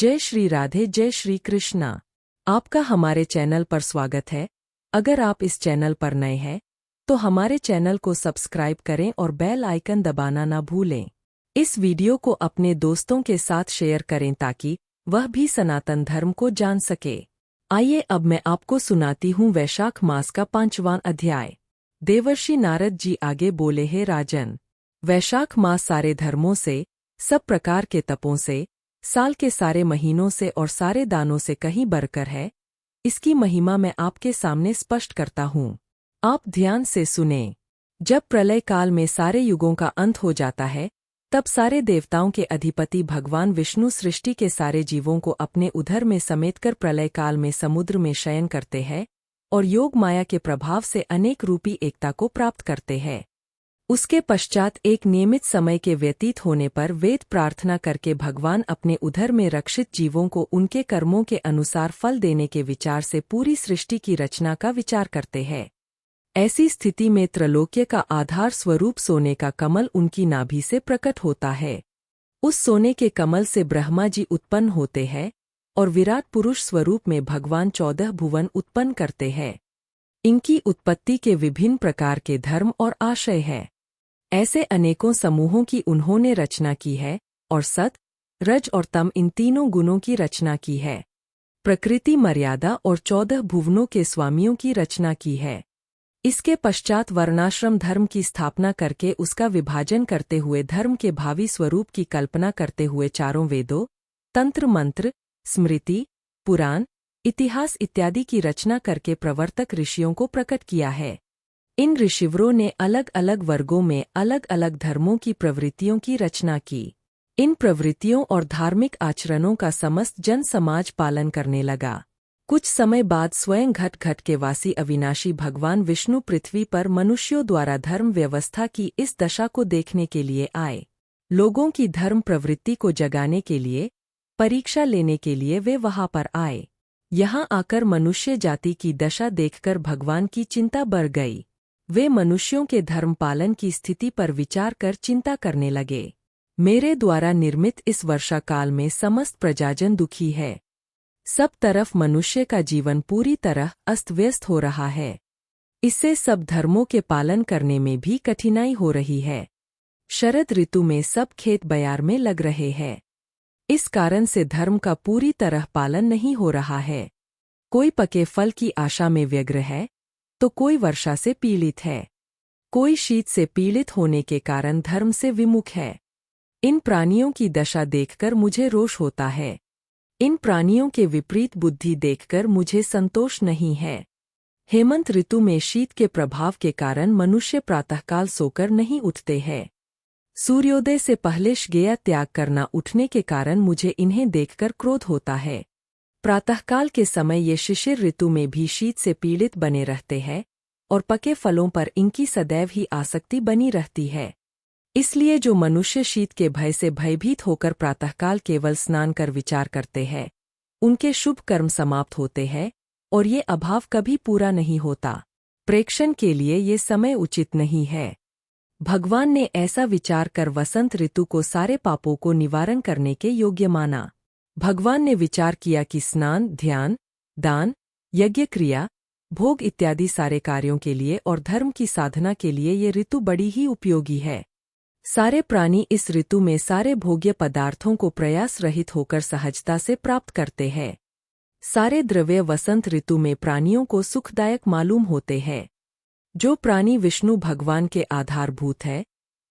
जय श्री राधे, जय श्री कृष्णा। आपका हमारे चैनल पर स्वागत है। अगर आप इस चैनल पर नए हैं तो हमारे चैनल को सब्सक्राइब करें और बेल आइकन दबाना ना भूलें। इस वीडियो को अपने दोस्तों के साथ शेयर करें ताकि वह भी सनातन धर्म को जान सके। आइए अब मैं आपको सुनाती हूँ वैशाख मास का 5वां अध्याय। देवर्षि नारद जी आगे बोले, हे राजन, वैशाख मास सारे धर्मों से, सब प्रकार के तपों से, साल के सारे महीनों से और सारे दानों से कहीं बढ़कर है। इसकी महिमा मैं आपके सामने स्पष्ट करता हूँ, आप ध्यान से सुने। जब प्रलय काल में सारे युगों का अंत हो जाता है, तब सारे देवताओं के अधिपति भगवान विष्णु सृष्टि के सारे जीवों को अपने उदर में समेटकर प्रलय काल में समुद्र में शयन करते हैं और योग माया के प्रभाव से अनेक रूपी एकता को प्राप्त करते हैं। उसके पश्चात एक नियमित समय के व्यतीत होने पर वेद प्रार्थना करके भगवान अपने उदर में रक्षित जीवों को उनके कर्मों के अनुसार फल देने के विचार से पूरी सृष्टि की रचना का विचार करते हैं। ऐसी स्थिति में त्रैलोक्य का आधार स्वरूप सोने का कमल उनकी नाभि से प्रकट होता है। उस सोने के कमल से ब्रह्मा जी उत्पन्न होते हैं और विराट पुरुष स्वरूप में भगवान 14 भुवन उत्पन्न करते हैं। इनकी उत्पत्ति के विभिन्न प्रकार के धर्म और आशय है। ऐसे अनेकों समूहों की उन्होंने रचना की है और सत, रज और तम इन तीनों गुणों की रचना की है। प्रकृति मर्यादा और 14 भुवनों के स्वामियों की रचना की है। इसके पश्चात वर्णाश्रम धर्म की स्थापना करके उसका विभाजन करते हुए धर्म के भावी स्वरूप की कल्पना करते हुए चारों वेदों, तंत्र मंत्र, स्मृति, पुराण, इतिहास इत्यादि की रचना करके प्रवर्तक ऋषियों को प्रकट किया है। इन ऋषिवरों ने अलग अलग वर्गों में अलग अलग धर्मों की प्रवृत्तियों की रचना की। इन प्रवृत्तियों और धार्मिक आचरणों का समस्त जन समाज पालन करने लगा। कुछ समय बाद स्वयं घट घट के वासी अविनाशी भगवान विष्णु पृथ्वी पर मनुष्यों द्वारा धर्म व्यवस्था की इस दशा को देखने के लिए आए। लोगों की धर्म प्रवृत्ति को जगाने के लिए, परीक्षा लेने के लिए वे वहां पर आए। यहाँ आकर मनुष्य जाति की दशा देखकर भगवान की चिंता बढ़ गई। वे मनुष्यों के धर्म पालन की स्थिति पर विचार कर चिंता करने लगे। मेरे द्वारा निर्मित इस वर्षा काल में समस्त प्रजाजन दुखी है। सब तरफ मनुष्य का जीवन पूरी तरह अस्त व्यस्त हो रहा है। इससे सब धर्मों के पालन करने में भी कठिनाई हो रही है। शरद ऋतु में सब खेत बयार में लग रहे हैं। इस कारण से धर्म का पूरी तरह पालन नहीं हो रहा है। कोई पके फल की आशा में व्यग्र है तो कोई वर्षा से पीड़ित है। कोई शीत से पीड़ित होने के कारण धर्म से विमुख है। इन प्राणियों की दशा देखकर मुझे रोष होता है। इन प्राणियों के विपरीत बुद्धि देखकर मुझे संतोष नहीं है। हेमंत ऋतु में शीत के प्रभाव के कारण मनुष्य प्रातःकाल सोकर नहीं उठते हैं। सूर्योदय से पहले शय्या त्याग करना उठने के कारण मुझे इन्हें देखकर क्रोध होता है। प्रातःकाल के समय ये शिशिर ऋतु में भी शीत से पीड़ित बने रहते हैं और पके फलों पर इनकी सदैव ही आसक्ति बनी रहती है। इसलिए जो मनुष्य शीत के भय से भयभीत होकर प्रातःकाल केवल स्नान कर विचार करते हैं, उनके शुभ कर्म समाप्त होते हैं और ये अभाव कभी पूरा नहीं होता। प्रेक्षण के लिए ये समय उचित नहीं है। भगवान ने ऐसा विचार कर वसंत ऋतु को सारे पापों को निवारण करने के योग्य माना। भगवान ने विचार किया कि स्नान, ध्यान, दान, यज्ञ क्रिया, भोग इत्यादि सारे कार्यों के लिए और धर्म की साधना के लिए ये ऋतु बड़ी ही उपयोगी है। सारे प्राणी इस ऋतु में सारे भोग्य पदार्थों को प्रयास रहित होकर सहजता से प्राप्त करते हैं। सारे द्रव्य वसंत ऋतु में प्राणियों को सुखदायक मालूम होते हैं। जो प्राणी विष्णु भगवान के आधारभूत है,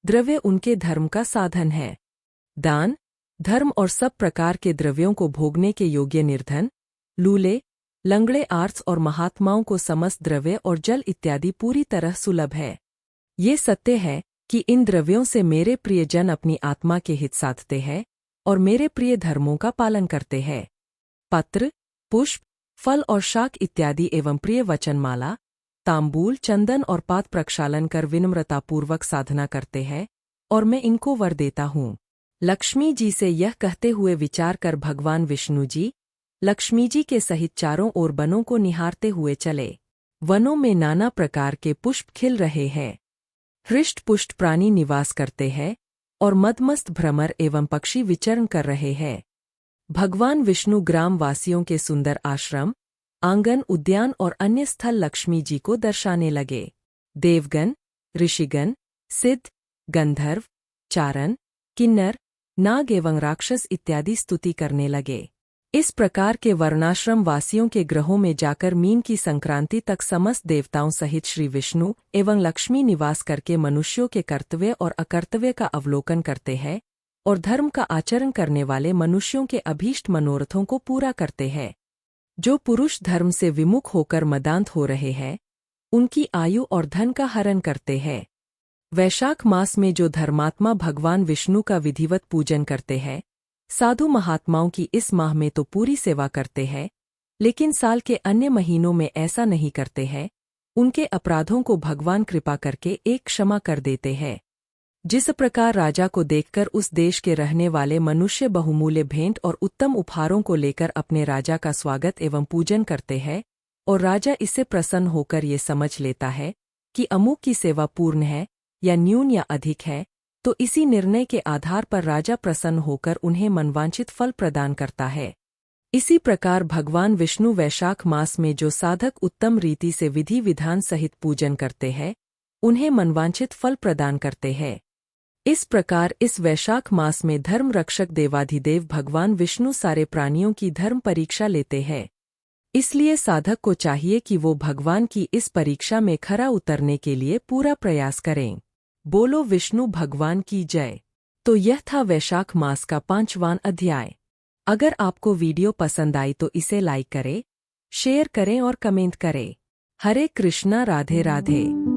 द्रव्य उनके धर्म का साधन है। दान, धर्म और सब प्रकार के द्रव्यों को भोगने के योग्य निर्धन, लूले, लंगड़े आर्थ और महात्माओं को समस्त द्रव्य और जल इत्यादि पूरी तरह सुलभ है। ये सत्य है कि इन द्रव्यों से मेरे प्रिय जन अपनी आत्मा के हित साधते हैं और मेरे प्रिय धर्मों का पालन करते हैं। पत्र, पुष्प, फल और शाक इत्यादि एवं प्रिय वचनमाला, तांबूल, चंदन और पात प्रक्षालन कर विनम्रतापूर्वक साधना करते हैं और मैं इनको वर देता हूँ। लक्ष्मी जी से यह कहते हुए विचार कर भगवान विष्णु जी लक्ष्मी जी के सहित चारों ओर वनों को निहारते हुए चले। वनों में नाना प्रकार के पुष्प खिल रहे हैं। हृष्ट पुष्ट प्राणी निवास करते हैं और मदमस्त भ्रमर एवं पक्षी विचरण कर रहे हैं। भगवान विष्णु ग्राम वासियों के सुंदर आश्रम, आंगन, उद्यान और अन्य स्थल लक्ष्मी जी को दर्शाने लगे। देवगण, ऋषिगण, सिद्ध, गंधर्व, चारण, किन्नर, नाग एवं राक्षस इत्यादि स्तुति करने लगे। इस प्रकार के वर्णाश्रम वासियों के ग्रहों में जाकर मीन की संक्रांति तक समस्त देवताओं सहित श्री विष्णु एवं लक्ष्मी निवास करके मनुष्यों के कर्तव्य और अकर्तव्य का अवलोकन करते हैं और धर्म का आचरण करने वाले मनुष्यों के अभीष्ट मनोरथों को पूरा करते हैं। जो पुरुष धर्म से विमुख होकर मदान्त हो रहे हैं, उनकी आयु और धन का हरण करते हैं। वैशाख मास में जो धर्मात्मा भगवान विष्णु का विधिवत पूजन करते हैं, साधु महात्माओं की इस माह में तो पूरी सेवा करते हैं, लेकिन साल के अन्य महीनों में ऐसा नहीं करते हैं। उनके अपराधों को भगवान कृपा करके एक क्षमा कर देते हैं। जिस प्रकार राजा को देखकर उस देश के रहने वाले मनुष्य बहुमूल्य भेंट और उत्तम उपहारों को लेकर अपने राजा का स्वागत एवं पूजन करते हैं और राजा इससे प्रसन्न होकर ये समझ लेता है कि अमुक की सेवा पूर्ण है या न्यून या अधिक है, तो इसी निर्णय के आधार पर राजा प्रसन्न होकर उन्हें मनवांछित फल प्रदान करता है। इसी प्रकार भगवान विष्णु वैशाख मास में जो साधक उत्तम रीति से विधि विधान सहित पूजन करते हैं, उन्हें मनवांछित फल प्रदान करते हैं। इस प्रकार इस वैशाख मास में धर्म रक्षक देवाधिदेव भगवान विष्णु सारे प्राणियों की धर्म परीक्षा लेते हैं। इसलिए साधक को चाहिए कि वो भगवान की इस परीक्षा में खरा उतरने के लिए पूरा प्रयास करें। बोलो विष्णु भगवान की जय। तो यह था वैशाख मास का 5वां अध्याय। अगर आपको वीडियो पसंद आई तो इसे लाइक करें, शेयर करें और कमेंट करें। हरे कृष्णा, राधे राधे।